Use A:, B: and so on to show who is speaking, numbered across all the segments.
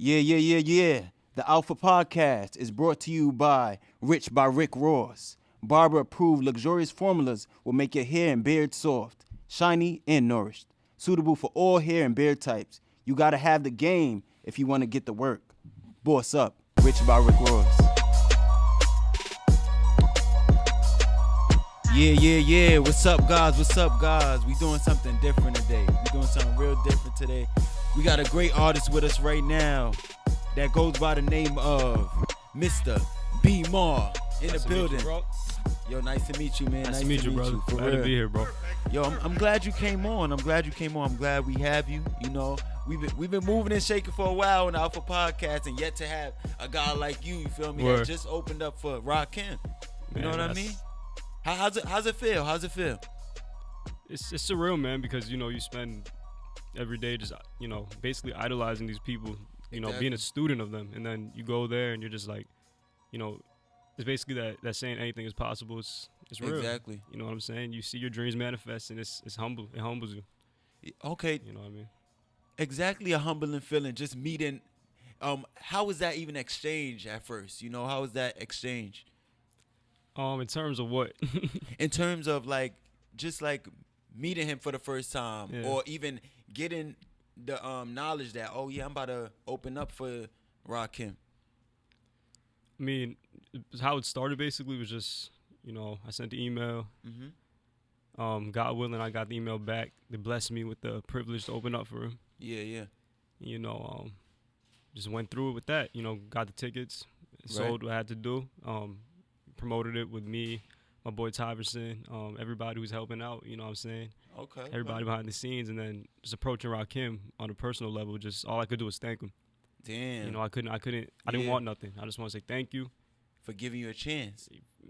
A: Yeah. The Alpha Podcast is brought to you by Rich by Rick Ross. Barber-approved luxurious formulas will make your hair and beard soft, shiny, and nourished. Suitable for all hair and beard types. You gotta have the game if you want to get the work. Boss up, Rich by Rick Ross. Yeah. What's up, guys? We doing something different today. We doing something real different today. We got a great artist with us right now that goes by the name of Mr. BMAR in the building. Yo, nice to meet you, man.
B: Nice to meet you, brother. Glad to be here, bro.
A: Yo, I'm glad you came on. I'm glad we have you. You know, we've been moving and shaking for a while on the Alpha Podcast, and yet to have a guy like you feel me, that just opened up for Rakim. You know what I mean? How's it feel?
B: It's surreal, man, because you spend every day just basically idolizing these people, being a student of them, and then you go there and you're just like, it's basically that saying anything is possible. It's real.
A: Exactly.
B: You know what I'm saying? You see your dreams manifest, and it's humble. It humbles you.
A: Okay.
B: You know what I mean?
A: Exactly, a humbling feeling. Just meeting. How was that even exchange at first? How was that exchange?
B: In terms of what?
A: In terms of just meeting him for the first time, or even getting the knowledge that I'm about to open up for Rakim.
B: I mean, how it started basically was just, I sent the email.
A: Mm-hmm.
B: God willing, I got the email back. They blessed me with the privilege to open up for him.
A: Yeah.
B: Just went through it with that. Got the tickets, sold what I had to do. Promoted it with me, my boy Tyverson, everybody who's helping out. You know what I'm saying?
A: Okay.
B: Everybody behind the scenes, and then just approaching Rakim on a personal level. Just all I could do was thank him.
A: Damn.
B: I didn't want nothing. I just want to say thank you
A: for giving you a chance,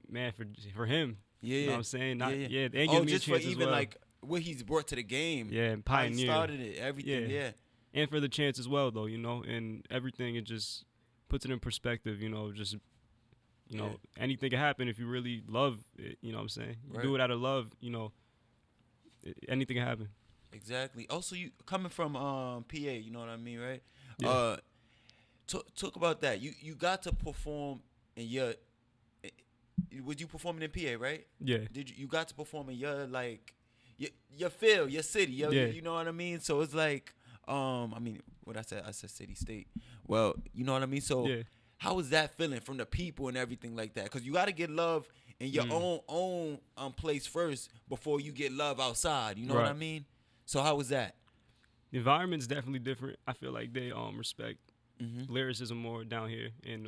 B: man. For him,
A: you
B: know what I'm saying?
A: They
B: giving me a
A: just
B: chance
A: for
B: as
A: even
B: well.
A: what he's brought to the game.
B: Yeah, and pioneer.
A: How he started it, everything. Yeah.
B: And for the chance as well, though. And everything, it just puts it in perspective. Just. Anything can happen if you really love it. You know what I'm saying? You do it out of love. Anything can happen.
A: Exactly. Also, you coming from PA, you know what I mean, right?
B: Yeah.
A: Talk about that. You got to perform in your. Was you performing in PA, right?
B: Yeah.
A: You got to perform in your your field, your city, you know what I mean? So it's what I said city, state. Well, you know what I mean? So how was that feeling from the people and everything like that? Because you got to get love in your own place first before you get love outside. You know what I mean? So how was that?
B: The environment's definitely different. I feel like they respect lyricism more down here, and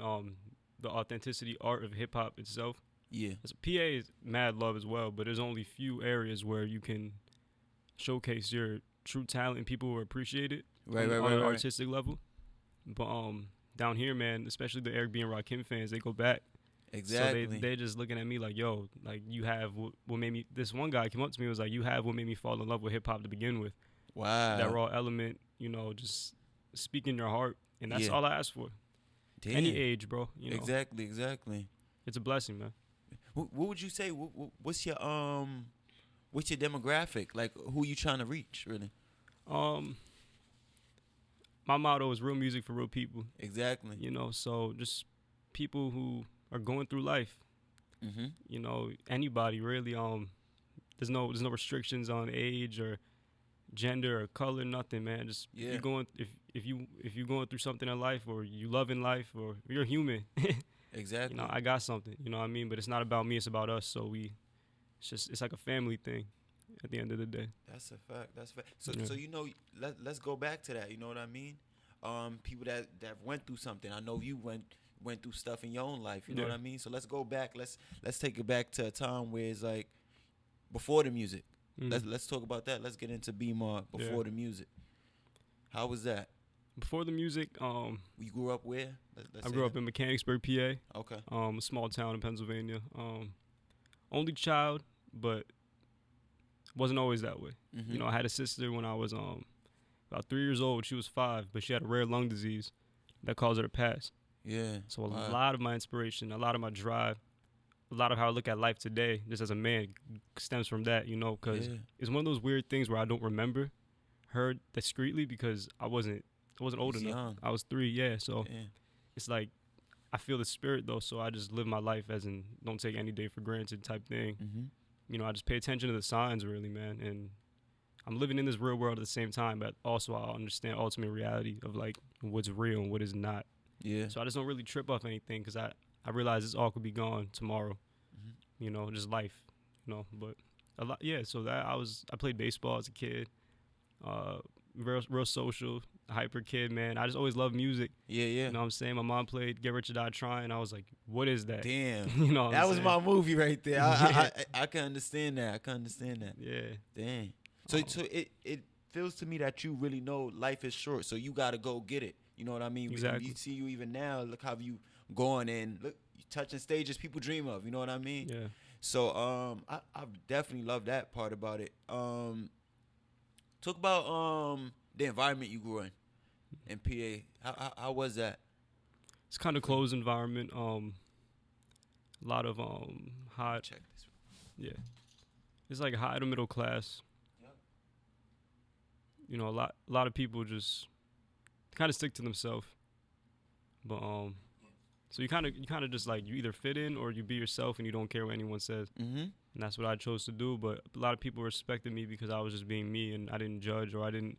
B: the authenticity art of hip hop itself. Yeah. So PA is mad love as well, but there's only few areas where you can showcase your true talent and people will appreciate it on an artistic level. But down here, man, especially the Eric B. and Rakim fans, they go back.
A: Exactly.
B: So they're just looking at me like, yo, like you have what made me. This one guy came up to me and was like, you have what made me fall in love with hip hop to begin with.
A: Wow.
B: That raw element, just speaking your heart, and that's all I ask for.
A: Damn.
B: Any age, bro.
A: Exactly.
B: It's a blessing, man.
A: What would you say? What's your demographic? Like, who you trying to reach, really?
B: My motto is real music for real people.
A: Exactly.
B: So just people who are going through life.
A: Mm-hmm.
B: Anybody really. There's no restrictions on age or gender or color, nothing, man. Just if you're going through something in life, or you love in life, or you're human.
A: Exactly.
B: I got something. You know what I mean? But it's not about me. It's about us. So it's like a family thing. At the end of the day.
A: That's a fact. So let's go back to that. You know what I mean? People that went through something. I know you went through stuff in your own life. You know what I mean? So let's go back. Let's take it back to a time where it's like before the music. Let's talk about that. Let's get into BMAR before the music. How was that?
B: Before the music,
A: you grew up where?
B: I grew up in Mechanicsburg, PA.
A: Okay.
B: A small town in Pennsylvania. Only child, but wasn't always that way.
A: Mm-hmm.
B: I had a sister when I was about 3 years old. She was 5, but she had a rare lung disease that caused her to pass.
A: Yeah.
B: So a lot of my inspiration, a lot of my drive, a lot of how I look at life today, just as a man, stems from that, because it's one of those weird things where I don't remember her discreetly because I wasn't wasn't old enough. Young. I was 3, yeah. So it's like I feel the spirit though, so I just live my life as in don't take any day for granted type thing. Mm-hmm. You know, I just pay attention to the signs really, man. And I'm living in this real world at the same time, but also I understand ultimate reality of like what's real and what is not. Yeah. So I just don't really trip off anything because I realize this all could be gone tomorrow. Mm-hmm. You know, just life. You know, but a lot. Yeah. So that I played baseball as a kid. Real social, hyper kid, man. I just always loved music. Yeah. You know what I'm saying? My mom played Get Rich or Die Trying. I was like, what is that?
A: Damn.
B: You know what
A: that
B: I'm
A: was
B: saying?
A: my movie right there. I can understand that.
B: Yeah.
A: Damn. So it feels to me that you really know life is short, so you got to go get it. You know what I mean?
B: Exactly.
A: You see you even now, look how you going and look, you touching stages people dream of. You know what I mean?
B: Yeah.
A: So I definitely love that part about it. Talk about the environment you grew in PA. How was that?
B: It's kind of closed environment. A lot of high.
A: Check this.
B: Yeah. It's like high to middle class. Yep. You know, a lot of people just kind of stick to themselves. But so you kind of just like you either fit in or you be yourself and you don't care what anyone says. Mm-hmm. And that's what I chose to do. But a lot of people respected me because I was just being me and I didn't judge or I didn't,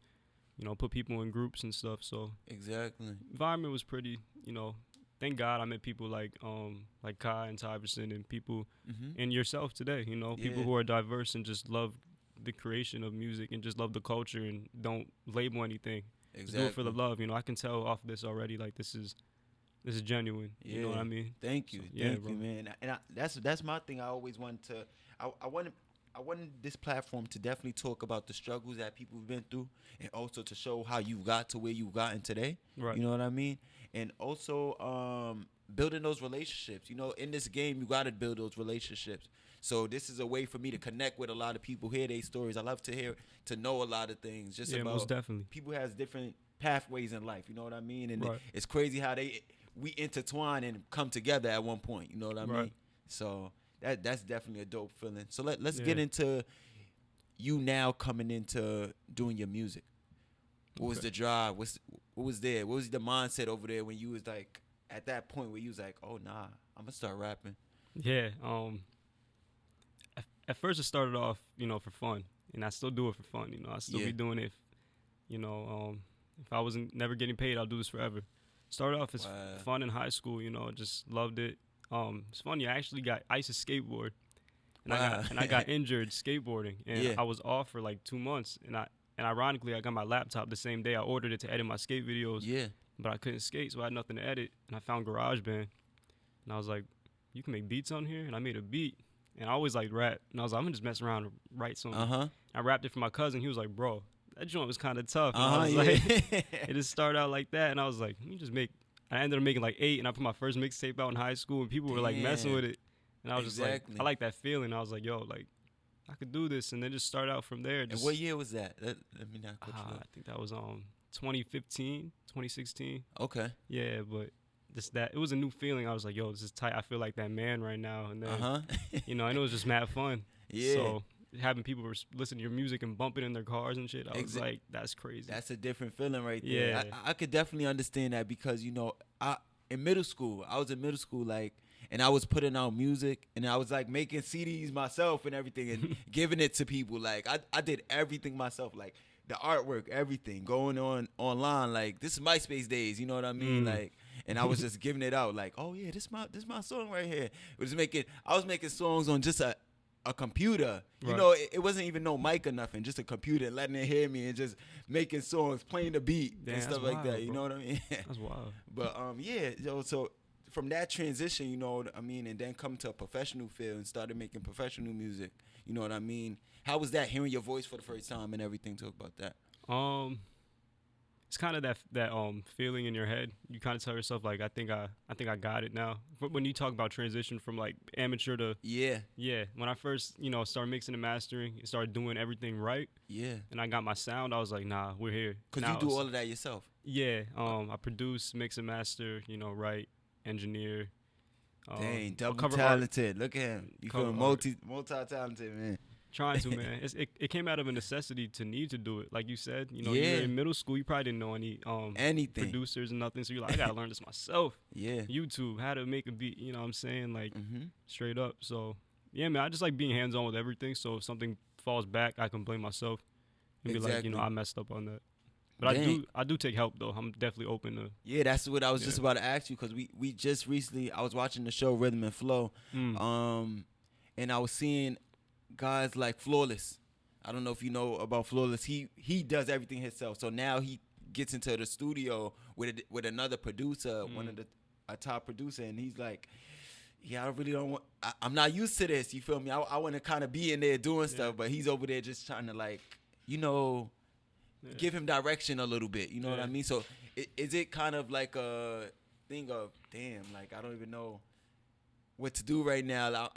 B: you know, put people in groups and stuff. So
A: exactly,
B: environment was pretty. You know, thank God I met people like Kai and Tyverson and people and yourself today. You know, people who are diverse and just love the creation of music and just love the culture and don't label anything. Exactly. Just do it for the love. You know, I can tell off this already. Like this is genuine. Yeah. You know what I mean?
A: Thank you. So, thank you, man. And that's my thing. I always wanted to. I wanted this platform to definitely talk about the struggles that people have been through, and also to show how you got to where you've gotten today. Right. You know what I mean? And also building those relationships. You know, in this game, you got to build those relationships. So this is a way for me to connect with a lot of people, hear their stories. I love to know a lot of things. Just about
B: most definitely.
A: People has different pathways in life. You know what I mean? And it's crazy how we intertwine and come together at one point. You know what I mean? So that's definitely a dope feeling. So let's get into you now coming into doing your music. What was the drive? What was there? What was the mindset over there when you was like at that point where you was like, oh nah, I'm gonna start rapping?
B: Yeah. At first it started off, you know, for fun, and I still do it for fun. You know, I still be doing it. You know, if I wasn't never getting paid, I'll do this forever. Started off as fun in high school. You know, just loved it. It's funny. I used to skateboard, and I got injured skateboarding, and I was off for like 2 months. And ironically, I got my laptop the same day. I ordered it to edit my skate videos. Yeah. But I couldn't skate, so I had nothing to edit. And I found GarageBand, and I was like, "You can make beats on here." And I made a beat, and I always liked rap. And I was like, "I'm gonna just mess around and write something." I rapped it for my cousin. He was like, "Bro, that joint was kind of tough." And I was like, it just started out like that, and I was like, "Let me just make." I ended up making like 8, and I put my first mixtape out in high school, and people were like messing with it, and I was just like, I like that feeling. I was like, yo, like I could do this, and then just start out from there.
A: And what year was that? Let me not cut you off.
B: I think that was 2015, 2016.
A: Okay.
B: Yeah, but just that it was a new feeling. I was like, yo, this is tight. I feel like that man right now, and then you know, and it was just mad fun. Yeah. So having people listen to your music and bump it in their cars and shit, I was like, that's crazy.
A: That's a different feeling right there. Yeah. I could definitely understand that because, you know, I was in middle school, like, and I was putting out music, and I was like making CDs myself and everything and giving it to people. Like I did everything myself, like the artwork, everything, going on online. Like this is MySpace days, you know what I mean? Like, and I was just giving it out like, oh yeah, this my song right here. I was making songs on just a computer. You know, it wasn't even no mic or nothing, just a computer, and letting it hear me and just making songs, playing the beat and stuff like that. You know what I mean?
B: That's wild.
A: But so from that transition, you know what I mean, and then come to a professional field and started making professional music. You know what I mean? How was that, hearing your voice for the first time and everything? Talk about that.
B: It's kind of that feeling in your head. You kind of tell yourself like, I think I got it now. But when you talk about transition from like amateur to when I first started mixing and mastering and started doing everything right, and I got my sound, I was like, nah, we're here.
A: Cause now you do all of that yourself.
B: Yeah, I produce, mix and master, write, engineer.
A: Dang, double talented. Look at him. You feel multi-talented, man.
B: Trying to, man. It came out of a necessity to need to do it. Like you said, you know, you're in middle school, you probably didn't know anything producers and nothing. So you're like, I gotta learn this myself. YouTube, how to make a beat. You know what I'm saying? Like straight up. So yeah, man. I just like being hands on with everything. So if something falls back, I can blame myself and be like, you know, I messed up on that. But I do take help though. I'm definitely open to.
A: Yeah, that's what I was just about to ask you, because we just recently, I was watching the show Rhythm and Flow, and I was seeing guys like Flawless. I don't know if you know about Flawless. He does everything himself. So now he gets into the studio with another producer, one of a top producer, and he's like, yeah, I really don't want. I'm not used to this. You feel me? I want to kind of be in there doing stuff, but he's over there just trying to, like, you know, give him direction a little bit. You know what I mean? So is it kind of like a thing of, damn, like I don't even know what to do right now.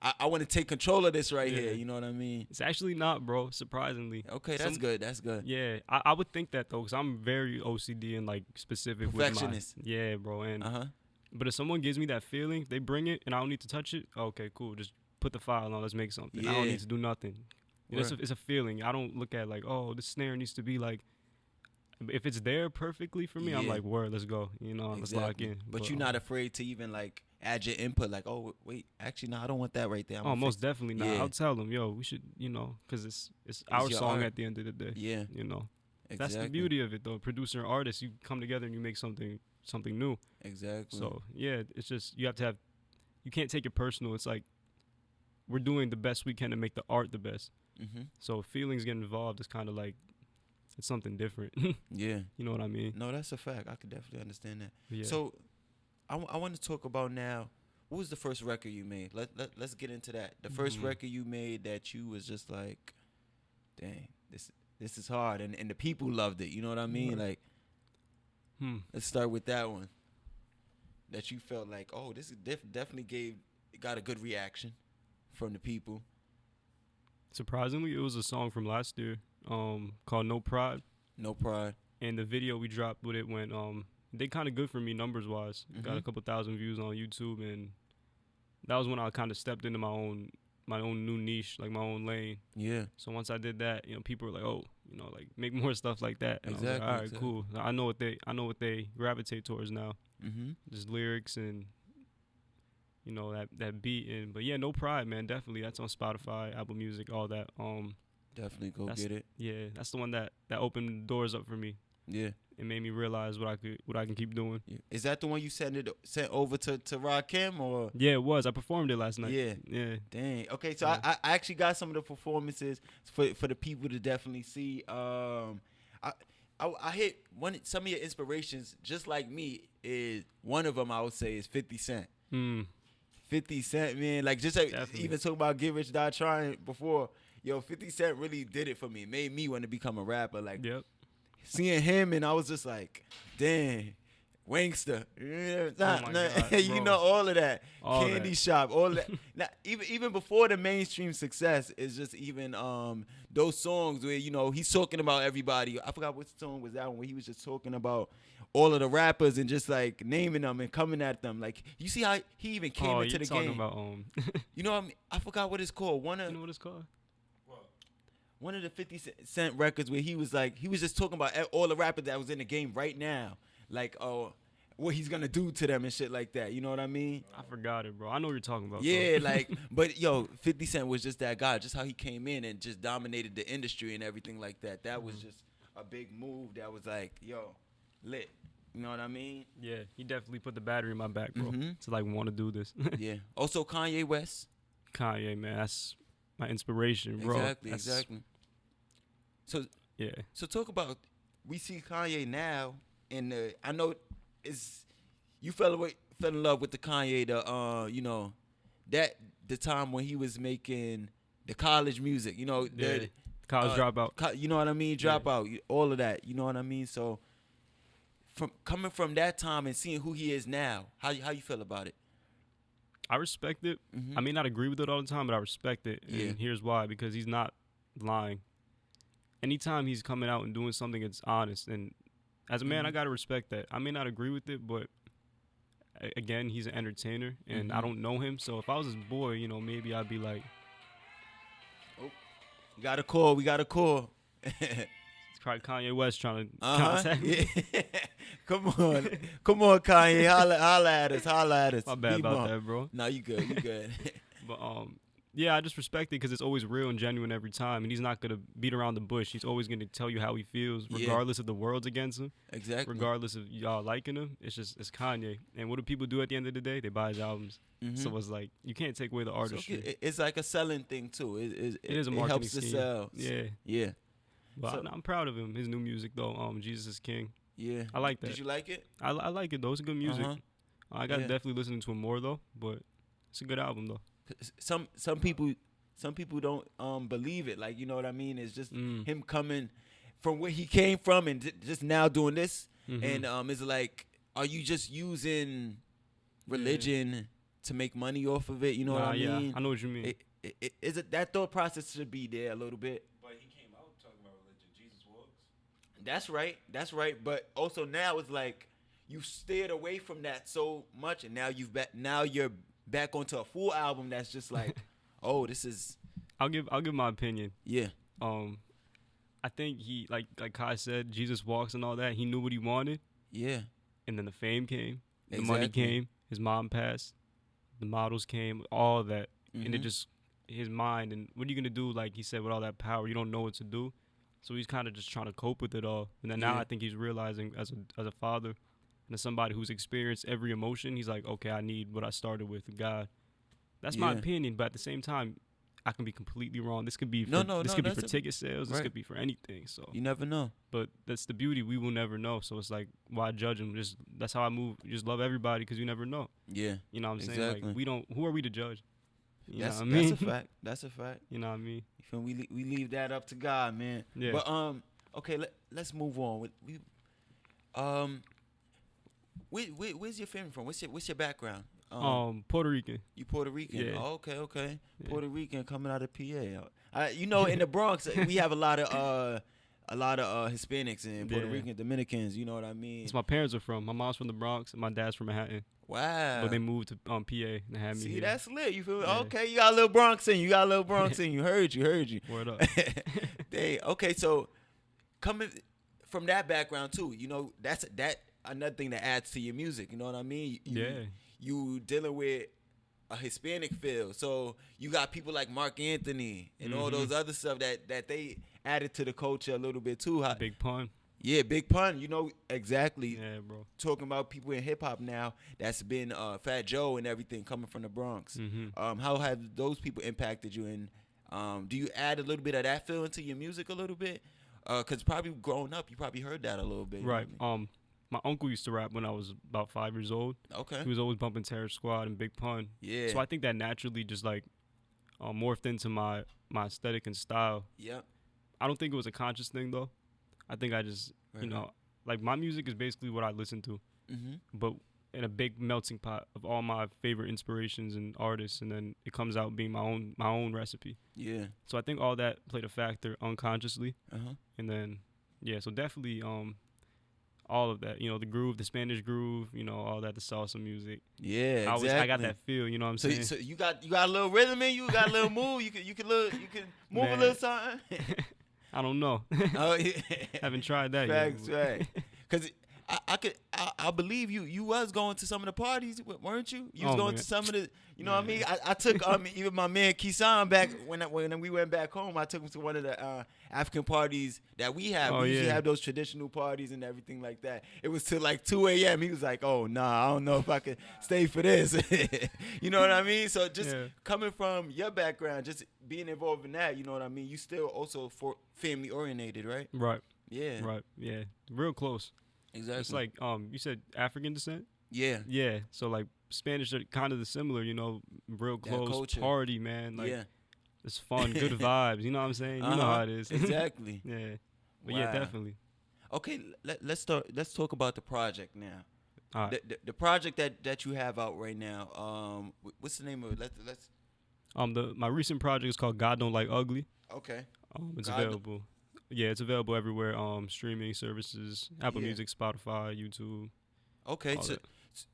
A: I want to take control of this here. You know what I mean?
B: It's actually not, bro. Surprisingly.
A: Okay, that's good. That's good.
B: Yeah, I would think that though, because I'm very OCD and like specific.
A: Perfectionist.
B: With my, bro. And but if someone gives me that feeling, they bring it, and I don't need to touch it. Okay, cool. Just put the file on. Let's make something. I don't need to do nothing. You know, it's a feeling. I don't look at like, oh, the snare needs to be like. If it's there perfectly for me, I'm like, word, let's go. You know, let's lock in.
A: But you're not afraid to even like add your input, like, oh wait, actually no, I don't want that right there.
B: Most definitely not. I'll tell them, yo, we should, you know, because it's our song art at the end of the day.
A: Yeah,
B: you know, that's the beauty of it though. Producer and artist, you come together and you make something new.
A: Exactly.
B: So yeah, it's just you can't take it personal. It's like we're doing the best we can to make the art the best. So if feelings get involved, it's kind of like it's something different.
A: Yeah.
B: You know what I mean?
A: No, that's a fact. I could definitely understand that.
B: Yeah.
A: So I want to talk about now, what was the first record you made? Let's get into that. The first record you made that you was just like, dang, this is hard. And the people loved it. You know what I mean? Like, let's start with that one. That you felt like, oh, this is definitely got a good reaction from the people.
B: Surprisingly, it was a song from last year called No Pride.
A: No Pride.
B: And the video we dropped with it went, they kind of good for me numbers-wise. Got a couple thousand views on YouTube, and that was when I kind of stepped into my own new niche, like my own lane.
A: Yeah.
B: So once I did that, you know, people were like, oh, you know, like make more stuff like that. And
A: exactly.
B: I was like, all right, cool. I know what they gravitate towards now. Just lyrics and, you know, that beat. And but yeah, No Pride, man, definitely. That's on Spotify, Apple Music, all that.
A: Definitely go get it.
B: Yeah, that's the one that opened doors up for me.
A: Yeah.
B: It made me realize what I can keep doing.
A: Yeah. Is that the one you sent over to Rakim or?
B: Yeah, it was. I performed it last night.
A: Yeah.
B: Yeah.
A: Dang. Okay, so I actually got some of the performances for the people to definitely see. I hit some of your inspirations, just like me, is one of them I would say is 50 Cent. 50 Cent, man. Like just even talking about Get Rich Die Trying before. Yo, 50 Cent really did it for me. Made me want to become a rapper. Like, seeing him, and I was just like, dang, Wangster. You know, all of that. Candy Shop, all that. Now, even before the mainstream success, is just even those songs where, you know, he's talking about everybody. I forgot what song was that one, where he was just talking about all of the rappers and just like naming them and coming at them. Like, you see how he even came into the game.
B: About,
A: you know what I mean? I forgot what it's called.
B: You know what it's called?
A: One of the 50 Cent records where he was just talking about all the rappers that was in the game right now. Like, what he's going to do to them and shit like that. You know what I mean?
B: I forgot it, bro. I know what you're talking about.
A: Yeah, like, but, yo, 50 Cent was just that guy. Just how he came in and just dominated the industry and everything like that. That was just a big move that was like, yo, lit. You know what I mean?
B: Yeah, he definitely put the battery in my back, bro, to, like, want to do this.
A: Yeah. Also, Kanye West.
B: Kanye, man, that's my inspiration, bro.
A: Exactly. So
B: yeah.
A: So talk about, we see Kanye now, and I know you fell in love with the Kanye, you know, that the time when he was making the college music, you know, the
B: college dropout.
A: You know what I mean? Dropout, all of that. You know what I mean? So coming from that time and seeing who he is now, how you feel about it?
B: I respect it. I may not agree with it all the time, but I respect it. And here's why: because he's not lying. Anytime he's coming out and doing something, it's honest. And as a man, I gotta respect that. I may not agree with it, but again, he's an entertainer, and I don't know him. So if I was his boy, you know, maybe I'd be like,
A: We got a call.
B: It's probably Kanye West trying to contact me.
A: Yeah. Come on, Kanye, holla at us.
B: My bad about that, bro.
A: No, you good.
B: But yeah, I just respect it because it's always real and genuine every time, and he's not gonna beat around the bush. He's always gonna tell you how he feels, regardless of the world's against him.
A: Exactly.
B: Regardless of y'all liking him, it's Kanye. And what do people do at the end of the day? They buy his albums. Mm-hmm. So it's like you can't take away the artistry.
A: So it's like a selling thing too. It is a marketing helps
B: scheme.
A: To sell.
B: Yeah. But I'm proud of him. His new music though, Jesus is King.
A: Yeah,
B: I like that.
A: Did you like it?
B: I like it though. It's good music. I got definitely listening to him more though, but it's a good album though.
A: Some people don't believe it. Like, you know what I mean? It's just him coming from where he came from and just now doing this. Mm-hmm. And it's like, are you just using religion to make money off of it? You know what I mean?
B: I know what you mean.
A: That thought process should be there a little bit.
C: But he came out talking about religion. Jesus walks.
A: That's right. But also now it's like you steered away from that so much, and now you're back onto a full album that's just like, oh, this is.
B: I'll give my opinion.
A: Yeah.
B: I think he like Kai said, Jesus walks and all that. He knew what he wanted.
A: Yeah.
B: And then the fame came, the money came, his mom passed, the models came, all that, and it just his mind. And what are you gonna do? Like he said, with all that power, you don't know what to do. So he's kind of just trying to cope with it all. And then now I think he's realizing as a father and as somebody who's experienced every emotion, he's like, okay, I need what I started with, God. That's my opinion, but at the same time, I can be completely wrong. This could be for, ticket sales. This could be for anything. So
A: you never know.
B: But that's the beauty. We will never know. So it's like, why judge them? That's how I move. Just love everybody because you never know.
A: Yeah.
B: You know what I'm saying? Like who are we to judge?
A: That's a fact. That's a fact.
B: You know what I mean?
A: You feel we leave that up to God, man.
B: Yeah.
A: But okay, let's move on. Where's your family from? What's your background?
B: Puerto Rican.
A: You Puerto Rican?
B: Yeah.
A: Oh, okay. Yeah. Puerto Rican coming out of PA. You know, in the Bronx, we have a lot of Hispanics and Puerto Rican, Dominicans. You know what I mean?
B: That's my parents are from. My mom's from the Bronx and my dad's from Manhattan.
A: Wow.
B: But they moved to PA and had me.
A: See,
B: here.
A: That's lit. You feel me? Yeah. Okay, you got a little Bronx in you. Heard you.
B: Word up.
A: Okay, so coming from that background too, you know, that's another thing that adds to your music. You know what I mean? You dealing with a Hispanic feel. So you got people like Mark Anthony and all those other stuff that they added to the culture a little bit too.
B: Big Pun.
A: Yeah, Big Pun. You know exactly.
B: Yeah, bro.
A: Talking about people in hip hop now that's been Fat Joe and everything coming from the Bronx. How have those people impacted you? And do you add a little bit of that feel into your music a little bit? Because probably growing up, you probably heard that a little bit.
B: Right. My uncle used to rap when I was about 5 years old.
A: Okay.
B: He was always bumping Terror Squad and Big Pun.
A: Yeah.
B: So I think that naturally just like morphed into my aesthetic and style.
A: Yep.
B: I don't think it was a conscious thing though. I think I just, like my music is basically what I listen to. But in a big melting pot of all my favorite inspirations and artists, and then it comes out being my own recipe. Yeah. So I think all that played a factor unconsciously. And then, so definitely all of that, the groove, the Spanish groove, all that, the salsa music.
A: Yeah, exactly.
B: I got that feel, you know what I'm saying?
A: So you got a little rhythm in you, got a little move, you can move a little something.
B: I don't know.
A: Oh yeah.
B: Haven't tried that
A: Facts,
B: yet.
A: Right. Cause I believe you was going to some of the parties, weren't you? You was going to some of the, you know what I mean? I took even my man Kisan back when we went back home. I took him to one of the African parties that we have. We usually have those traditional parties and everything like that. It was till like 2 a.m. He was like, "Oh nah, I don't know if I could stay for this." You know what I mean? So just coming from your background, just being involved in that, you know what I mean? You still also family oriented, right?
B: Right.
A: Yeah.
B: Right. Yeah. Real close.
A: Exactly.
B: It's like you said African descent?
A: Yeah.
B: Yeah. So like Spanish are kind of the similar, real close party, man. Like it's fun, good vibes, you know what I'm saying? You know how it is.
A: Exactly.
B: Yeah. But yeah, definitely.
A: Okay, let's talk about the project now.
B: All right.
A: The project that you have out right now. What's the name of it? Let's
B: my recent project is called God Don't Like Ugly.
A: Okay.
B: It's available. Yeah, it's available everywhere. Streaming services, Apple Music, Spotify, YouTube.
A: Okay, so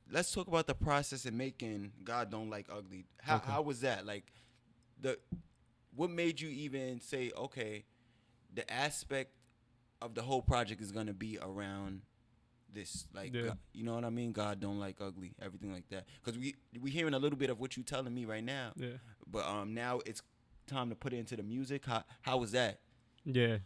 A: let's talk about the process of making God Don't Like Ugly. How was that? Like, what made you even say, okay, the aspect of the whole project is gonna be around this, like, God, you know what I mean? God don't like ugly, everything like that. Because we hearing a little bit of what you telling me right now.
B: Yeah.
A: But now it's time to put it into the music. How was that?
B: Yeah.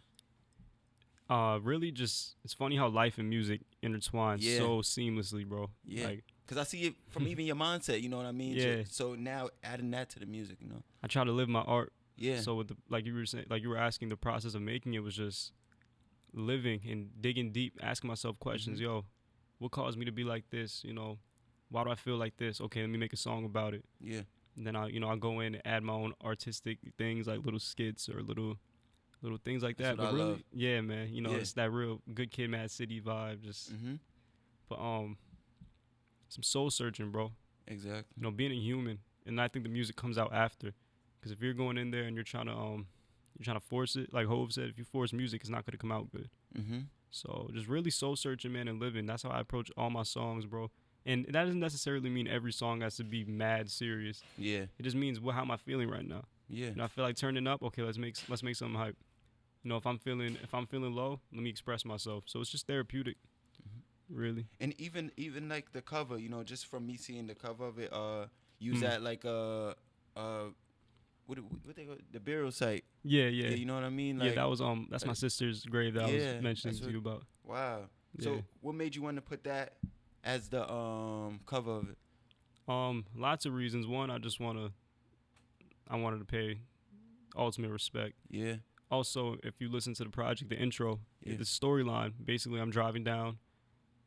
B: Really, just it's funny how life and music intertwine so seamlessly, bro.
A: Yeah.
B: Like,
A: because I see it from even your mindset. You know what I mean?
B: Yeah.
A: So now adding that to the music, you know.
B: I try to live my art.
A: Yeah.
B: So with like you were saying, like you were asking, the process of making it was just living and digging deep, asking myself questions.
A: Mm-hmm.
B: Yo, what caused me to be like this? You know, why do I feel like this? Okay, let me make a song about it.
A: Yeah.
B: And then I'll go in and add my own artistic things, like little skits or little things like that.
A: That's what
B: But
A: I
B: really,
A: love.
B: yeah, man, it's that real good kid, Mad City vibe. Just, but some soul searching, bro.
A: Exactly.
B: Being a human, and I think the music comes out after, because if you're going in there and you're trying to force it, like Hov said, if you force music, it's not gonna come out good. So just really soul searching, man, and living. That's how I approach all my songs, bro. And that doesn't necessarily mean every song has to be mad serious.
A: Yeah.
B: It just means how am I feeling right now.
A: Yeah.
B: I feel like turning up. Okay, let's make something hype. If I'm feeling low, let me express myself. So it's just therapeutic, really.
A: And even like the cover, just from me seeing the cover of it, use that like what they call the burial site.
B: Yeah.
A: You know what I mean? Like,
B: that was that's my sister's grave that I was mentioning to you about.
A: Wow.
B: Yeah.
A: So what made you want to put that as the cover of it?
B: Lots of reasons. One, I wanted to pay ultimate respect.
A: Yeah.
B: Also, if you listen to the project, the intro, the storyline, basically I'm driving down.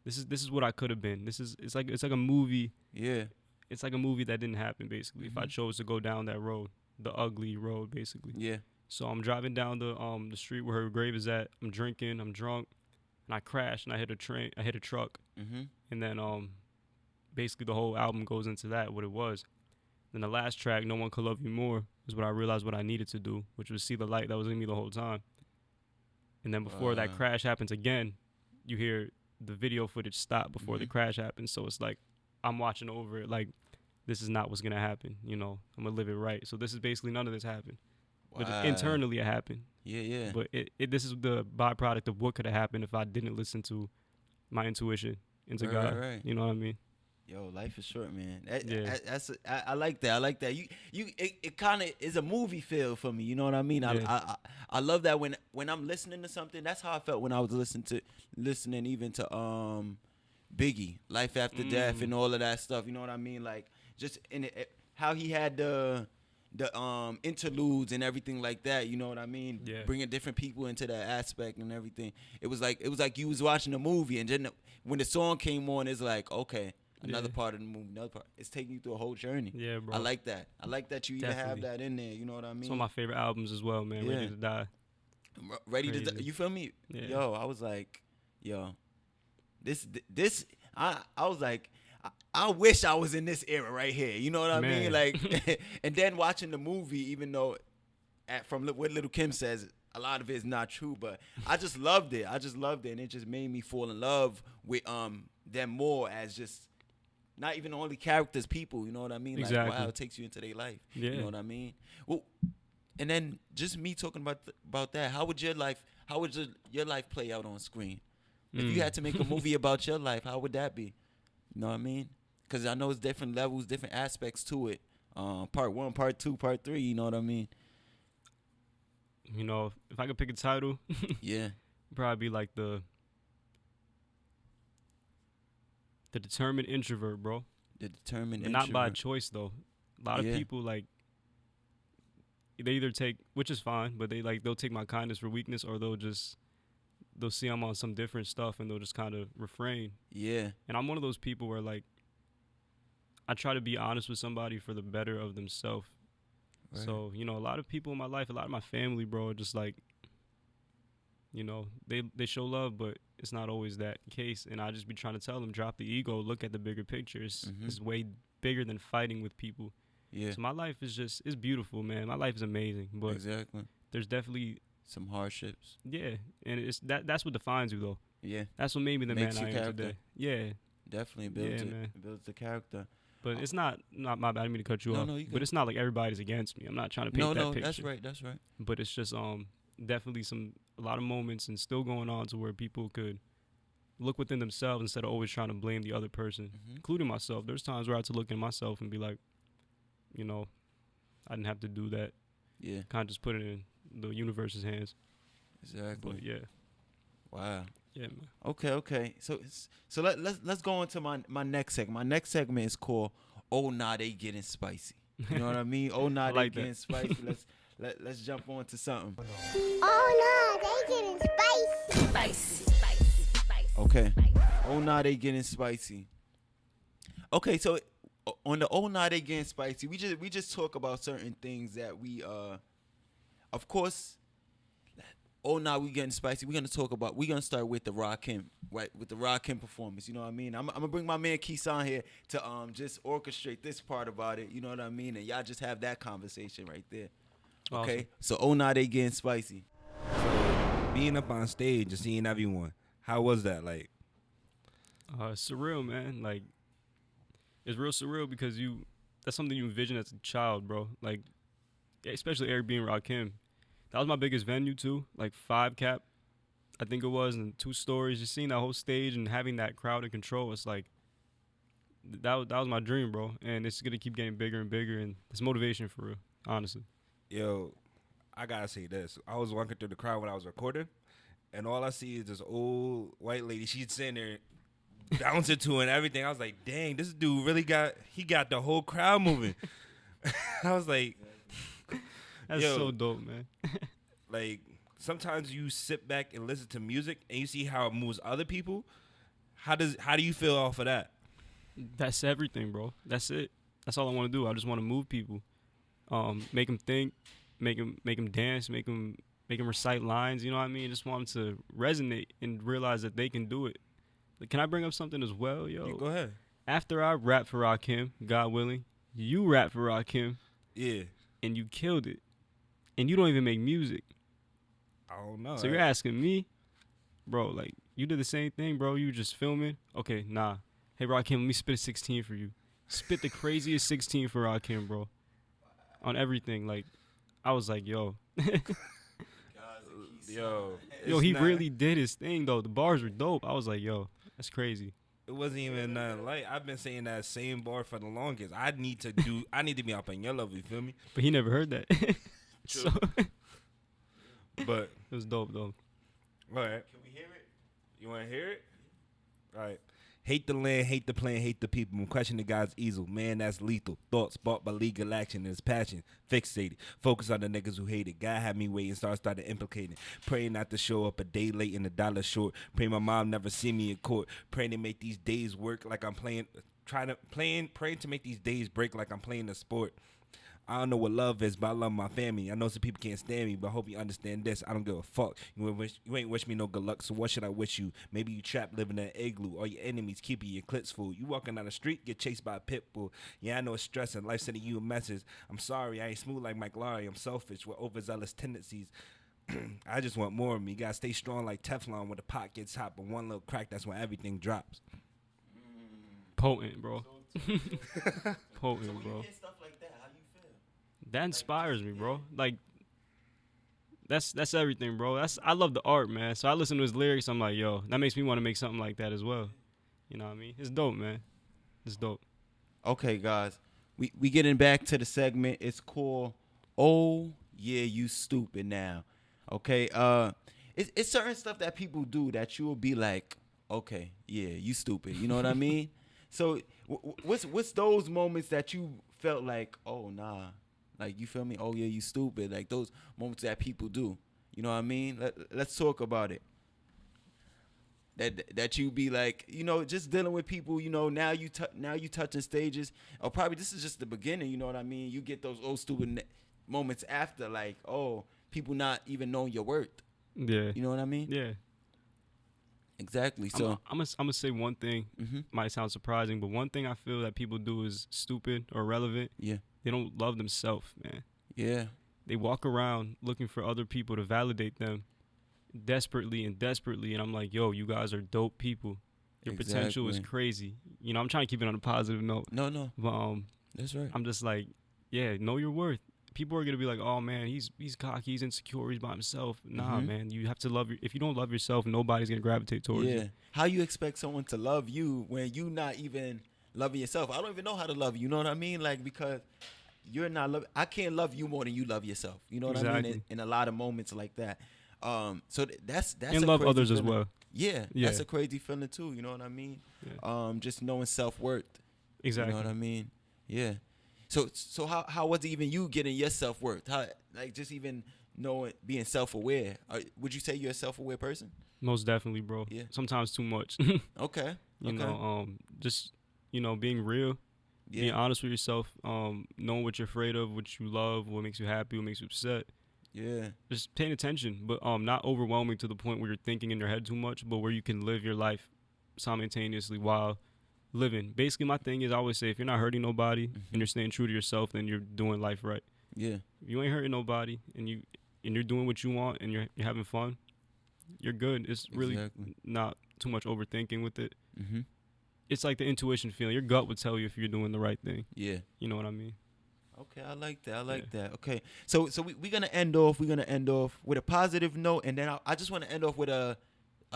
B: This is what I could have been. It's like a movie.
A: Yeah.
B: It's like a movie that didn't happen, basically. If I chose to go down that road, the ugly road, basically.
A: Yeah.
B: So I'm driving down the street where her grave is at. I'm drinking, I'm drunk, and I crash and I hit a truck. And then basically the whole album goes into that, what it was. Then the last track, No One Could Love You More, is what I realized what I needed to do, which was see the light that was in me the whole time. And then before that crash happens again, you hear the video footage stop before the crash happens. So it's like I'm watching over it like this is not what's going to happen. I'm going to live it right. So this is basically none of this happened. Wow. But internally it happened.
A: Yeah.
B: But this is the byproduct of what could have happened if I didn't listen to my intuition into God. Right. You know what I mean?
A: Yo, life is short, man. I like that. I like that. It kind of is a movie feel for me. You know what I mean? Yeah. I love that when I'm listening to something. That's how I felt when I was listening even to Biggie, Life After Death, and all of that stuff. You know what I mean? Like just in it, how he had the interludes and everything like that. You know what I mean?
B: Yeah.
A: Bringing different people into that aspect and everything. It was like you was watching a movie, and then when the song came on, it's like, okay. Another part of the movie, it's taking you through a whole journey.
B: Yeah, bro.
A: I like that. I like that you even have that in there. You know what I mean?
B: It's one of my favorite albums as well, man. Ready to Die.
A: Ready to Die. You feel me?
B: Yeah.
A: Yo, I was like, this. I was like, I wish I was in this era right here. You know what I mean? Like, and then watching the movie, even though, from what Little Kim says, a lot of it is not true, but I just loved it. And it just made me fall in love with them more as just. Not even only characters, people, you know what I mean?
B: Exactly.
A: Like, wow, it takes you into their life.
B: Yeah.
A: You know what I mean? Well, and then just me talking about that, how would your life play out on screen? If you had to make a movie about your life, how would that be? You know what I mean? Because I know it's different levels, different aspects to it. Part 1, part 2, part 3, you know what I mean?
B: If I could pick a title,
A: yeah,
B: probably be like the determined introvert, bro.
A: The determined
B: introvert. Not by choice, though. A lot of people, like, they either take, which is fine, but they'll take my kindness for weakness, or they'll see I'm on some different stuff and they'll just kind of refrain.
A: Yeah.
B: And I'm one of those people where, like, I try to be honest with somebody for the better of themselves. Right. So, a lot of people in my life, a lot of my family, bro, are just like, they show love, but it's not always that case. And I just be trying to tell them, drop the ego, look at the bigger picture. It's way bigger than fighting with people.
A: Yeah.
B: So my life is it's beautiful, man. My life is amazing. But
A: exactly.
B: There's definitely
A: some hardships.
B: Yeah. And it's that's what defines you, though.
A: Yeah.
B: That's what made me the man I am today. Yeah.
A: Definitely builds it. Man. It builds the character.
B: But it's not my bad. I didn't mean to cut you off.
A: No, you
B: but it's not like everybody's against me. I'm not trying to paint that picture.
A: That's right.
B: But it's just definitely a lot of moments and still going on to where people could look within themselves instead of always trying to blame the other person, including myself. There's times where I had to look at myself and be like, you know, I didn't have to do that.
A: Yeah.
B: Kind of just put it in the universe's hands.
A: Exactly.
B: But yeah.
A: Wow.
B: Yeah, man.
A: Okay. So let's go into my next segment. My next segment is called "Oh Nah They Getting Spicy." You know what I mean? Oh Nah They Getting Spicy. Let's jump on to something.
D: Oh Nah They Getting Spicy.
A: Okay. Oh Nah They Getting Spicy. Okay, so on the "Oh Nah They Getting Spicy," we just talk about certain things that we of course. Oh, now we getting spicy. We're gonna start with the Rakim, right? With the Rakim performance. You know what I mean? I'm gonna bring my man Keeson here to just orchestrate this part about it. You know what I mean? And y'all just have that conversation right there. Okay. Awesome. So now they getting spicy.
E: So being up on stage and seeing everyone, how was that like?
B: Surreal, man. Like it's real surreal because that's something you envision as a child, bro. Like especially Eric being Rakim. That was my biggest venue too, like 5 cap, I think it was, and 2 stories. Just seeing that whole stage and having that crowd in control, it's like that was my dream, bro. And it's gonna keep getting bigger and bigger, and it's motivation for real, honestly.
E: Yo, I gotta say this. I was walking through the crowd when I was recording, and all I see is this old white lady. She's sitting there bouncing to and everything. I was like, dang, this dude really got the whole crowd moving. I was like.
B: That's so dope, man.
E: Like, sometimes you sit back and listen to music and you see how it moves other people. How do you feel off of that?
B: That's everything, bro. That's it. That's all I want to do. I just want to move people, make them think, make them dance, make them recite lines. You know what I mean? Just want them to resonate and realize that they can do it. Like, can I bring up something as well, yo?
E: Yeah, go ahead.
B: After I rap for Rakim, God willing, you rap for Rakim.
E: Yeah.
B: And you killed it. And you don't even make music.
E: I don't know.
B: So you're asking me, bro, like, you did the same thing, bro. You just filming. Okay, nah. Hey, Rakim, let me spit a 16 for you. Spit the craziest 16 for Rakim, bro. On everything. Like, I was like, yo. Yo, he really did his thing, though. The bars were dope. I was like, yo, that's crazy.
E: It wasn't even nothing light. I've been saying that same bar for the longest. I need to be up on your level, you feel me?
B: But he never heard that. So,
E: but
B: it was dope, though.
E: All right. Can we hear it? You want to hear it? All right. Hate the land, hate the plan, hate the people. I'm questioning the God's easel. Man, that's lethal. Thoughts bought by legal action and his passion. Fixated. Focus on the niggas who hate it. God had me waiting, so I started implicating. Praying not to show up a day late and $1 short. Pray my mom never see me in court. Praying to make these days work like I'm playing. Praying to make these days break like I'm playing a sport. I don't know what love is, but I love my family. I know some people can't stand me, but I hope you understand this. I don't give a fuck. You ain't wish me no good luck, so what should I wish you? Maybe you trapped living in an igloo. All your enemies keeping your clits full. You walking down the street, get chased by a pit bull. Yeah, I know it's stressing. Life sending you a message. I'm sorry, I ain't smooth like Mike Lowry. I'm selfish with overzealous tendencies. I just want more of me. You gotta stay strong like Teflon when the pot gets hot, but one little crack, that's when everything drops.
B: Potent, bro. Potent, bro. That inspires me, bro. Like, that's everything, bro. I love the art, man. So I listen to his lyrics. I'm like, yo, that makes me want to make something like that as well. You know what I mean? It's dope, man. It's dope.
A: Okay, guys, we getting back to the segment. It's called "Oh Yeah, You Stupid Now." Okay, it's certain stuff that people do that you will be like, okay, yeah, you stupid. You know what I mean? So what's those moments that you felt like, oh nah. Like, you feel me? Oh, yeah, you stupid. Like, those moments that people do. You know what I mean? Let's talk about it. That you be like, you know, just dealing with people, you know, now you touching stages. Or probably this is just the beginning, you know what I mean? You get those old stupid moments after, like, oh, people not even knowing your worth.
B: Yeah.
A: You know what I mean?
B: Yeah.
A: Exactly. So
B: I'm gonna say one thing. Might sound surprising, but one thing I feel that people do is stupid or irrelevant.
A: Yeah.
B: They don't love themselves, man.
A: Yeah.
B: They walk around looking for other people to validate them desperately. And I'm like, yo, you guys are dope people. Your potential is crazy. You know, I'm trying to keep it on a positive note.
A: No.
B: But
A: that's right.
B: I'm just like, yeah, know your worth. People are gonna be like, oh man, he's cocky, he's insecure, he's by himself. Nah, man, you have to love if you don't love yourself, nobody's gonna gravitate towards you.
A: How you expect someone to love you when you not even loving yourself? I don't even know how to love you. You know what I mean? Like, because you're not love. I can't love you more than you love yourself. You know what I mean? In a lot of moments like that. So that's
B: and love others
A: feeling.
B: as well.
A: Yeah, that's a crazy feeling too. You know what I mean? Yeah. Just knowing self-worth.
B: Exactly.
A: You know what I mean? Yeah. So how was it even you getting your self-worth? How, like, just even knowing, being self-aware? Would you say you're a self-aware person?
B: Most definitely, bro.
A: Yeah.
B: Sometimes too much.
A: Okay.
B: You know, just, you know, being real, being honest with yourself, knowing what you're afraid of, what you love, what makes you happy, what makes you upset.
A: Yeah.
B: Just paying attention, but not overwhelming to the point where you're thinking in your head too much, but where you can live your life simultaneously while living. Basically, my thing is, I always say, if you're not hurting nobody and you're staying true to yourself, then you're doing life right.
A: Yeah.
B: If you ain't hurting nobody and you're doing what you want and you're having fun, you're good. It's really not too much overthinking with it.
A: Mm-hmm.
B: It's like the intuition feeling. Your gut would tell you if you're doing the right thing.
A: Yeah.
B: You know what I mean?
A: Okay, I like that. Okay, so we're gonna end off. We're gonna end off with a positive note, and then I just want to end off with a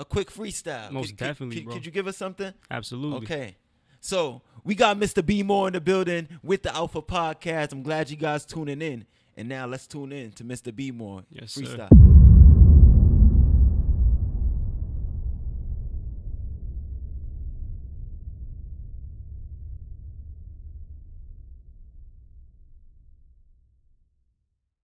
A: quick freestyle.
B: Most definitely, bro.
A: Could you give us something?
B: Absolutely.
A: Okay, so we got Mr. BMAR in the building with the Alpha Podcast. I'm glad you guys tuning in, and now let's tune in to Mr. BMAR.
B: Yes,
A: freestyle.
B: Sir.